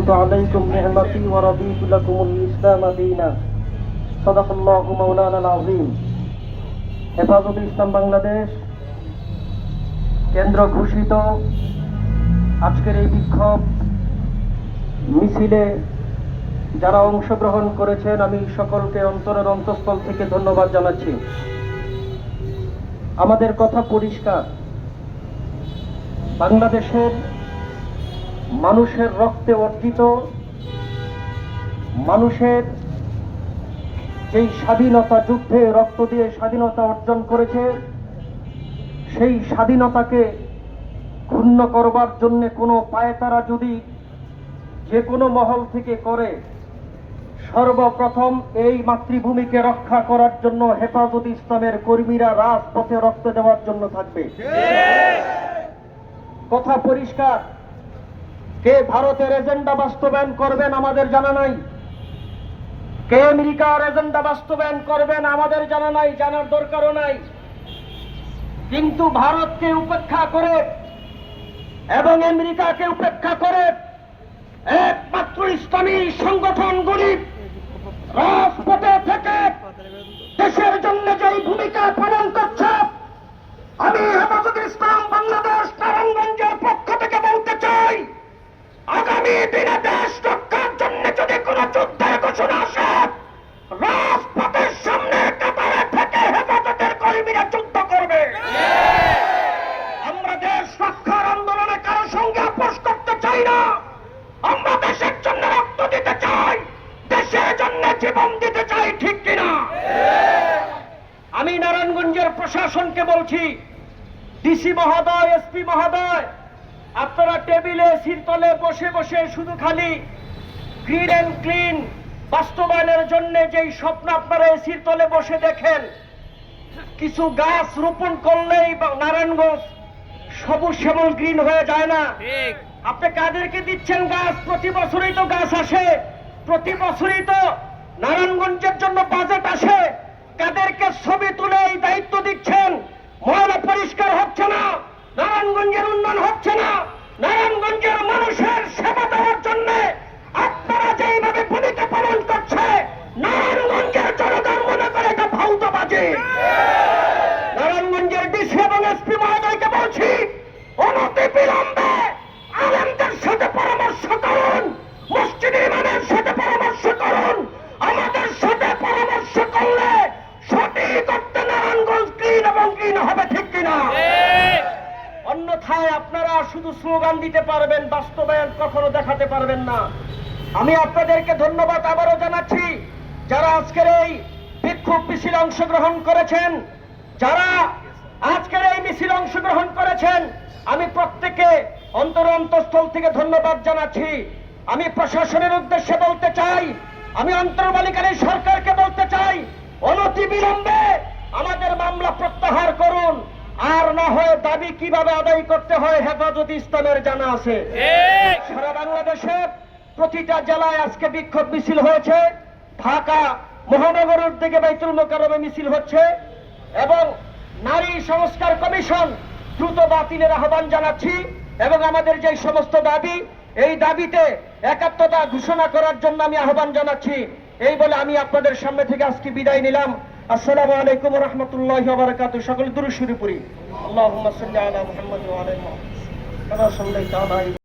وأتممت عليكم نعمتي ورضيت لكم الإسلام دينا صدق الله مولانا العظيم। হেফাজতে ইসলাম বাংলাদেশ কেন্দ্র ঘোষিত আজকের এই বিক্ষোভ মিছিলে যারা অংশগ্রহণ করেছেন আমি সকলকে অন্তরের অন্তঃস্থল থেকে ধন্যবাদ জানাচ্ছি। আমাদের কথা পরিষ্কার, বাংলাদেশের মানুষের রক্তে অর্জিত, মানুষের যেই স্বাধীনতা যুদ্ধে রক্ত দিয়ে স্বাধীনতা অর্জন করেছে, সেই স্বাধীনতাকে ক্ষুণ্ণ করবার জন্য কোনো পায়তারা যদি যে কোনো মহল থেকে করে, সর্বপ্রথম এই মাতৃভূমিকে রক্ষা করার জন্য হেফাজতে ইসলামের কর্মীরা রাজপথে রক্ত দেওয়ার জন্য থাকবে। কথা পরিষ্কার, কে ভারতের এজেন্ডা বাস্তবায়ন করবেন আমাদের জানা নাই, কে আমেরিকার এজেন্ডা বাস্তবায়ন করবেন আমাদের জানা নাই, জানার দরকারও নাই। কিন্তু ভারতকে উপেক্ষা করে এবং আমেরিকাকে উপেক্ষা করে একমাত্র ইসলামী সংগঠনগুলি রাজপথে থেকে দেশের জন্য যেই ভূমিকা পালন করছে, আমি হেফাজতে ইসলাম বাংলাদেশ নারায়ণগঞ্জের পক্ষ থেকে বলতে চাই, আগামী দিনে দেশ রক্ষার জন্য যদি কোন যুদ্ধের ঘোষণা আসে, রাজপথের সামনে কাতারে থেকে হেফাজতের কর্মীরা যুদ্ধ করবে। আমরা দেশ রক্ষার আন্দোলনে কারো সঙ্গে আপোষ করতে চাই না। আমরা দেশের জন্য রক্ত দিতে চাই, দেশের জন্য জীবন দিতে চাই, ঠিক কিনা? আমি নারায়ণগঞ্জের প্রশাসনকে বলছি, ডিসি মহোদয়, এসপি মহোদয়, আপনারা টেবিলে এসির তলে বসে বসে শুধু খালি গ্রিন অ্যান্ড ক্লিন বাস্তবায়নের জন্য যেই স্বপ্ন আপনারা এসির তলে বসে দেখেন, কিছু গাছ রোপণ করলেই নারায়ণগঞ্জ সবুজ শ্যামল গ্রিন হয়ে যায় না। আপনি কাদেরকে দিচ্ছেন গাছ? প্রতি বছরই তো গাছ আসে, প্রতি বছরই তো নারায়ণগঞ্জের জন্য বাজেট আসে। কাদেরকে ছবি তুলে এই দায়িত্ব দিচ্ছেন? ময়লা পরিষ্কার হচ্ছে না, নারায়ণগঞ্জের উন্নয়ন হচ্ছে না, নারায়ণগঞ্জের মানুষের সেবা দেওয়ার জন্য আপনারা যেইভাবে ভূমিকা পালন করছে, নারায়ণগঞ্জের জনগণ মনে করে এটা ভাউতাবাজি। নারায়ণগঞ্জের ডিসি এবং এসপি মহোদয়কে বলছি, অনতি বিলম্বে আলেমদের সাথে পরামর্শ করুন, মসজিদ ইমামের সাথে পরামর্শ করুন। আমাদের সাথে পরামর্শ করলে সঠিক অর্থে নারায়ণগঞ্জ ক্লিন এবং গ্রিন হবে, ঠিক কিনা? অন্যথায় আপনারা শুধু স্লোগান দিতে পারবেন, বাস্তবায়ন কখনো দেখাতে পারবেন না। আমি আপনাদেরকে ধন্যবাদ আবারও জানাচ্ছি, যারা আজকের এই বিক্ষোভ মিছিলে অংশগ্রহণ করেছেন, যারা আজকের এই মিছিলে অংশগ্রহণ করেছেন, আমি প্রত্যেককে অন্তঃস্থল থেকে ধন্যবাদ জানাচ্ছি। আমি প্রশাসনের উদ্দেশ্যে বলতে চাই, আমি অন্তর্বর্তীকালীন সরকারকে বলতে চাই, অনতি বিলম্বে আমাদের মামলা প্রত্যাহার করুন, আর না হয় দাবি কিভাবে আদায় করতে হয় হেফাজতে ইসলামের জানা আছে। সারা বাংলাদেশে প্রতিটা জেলায় আজকে বিক্ষোভ মিছিল হয়েছে, ঢাকা মহানগরের দিকে বাইতুল মোকাররমে মিছিল হচ্ছে, এবং নারী সংস্কার কমিশন দ্রুত বাতিলের আহ্বান জানাচ্ছি, এবং আমাদের যে সমস্ত দাবি, এই দাবিতে একাত্মতা ঘোষণা করার জন্য আমি আহ্বান জানাচ্ছি। এই বলে আমি আপনাদের সামনে থেকে আজকে বিদায় নিলাম। আসসালামু আলাইকুম ওয়া রাহমাতুল্লাহি ওয়া বারাকাতুহু। সকল দুরূদ শরীফ পড়ি। আল্লাহুম্মা সাল্লি আলা মুহাম্মাদ ওয়া আলা আলি মুহাম্মাদ কামা সাল্লাইতা আলা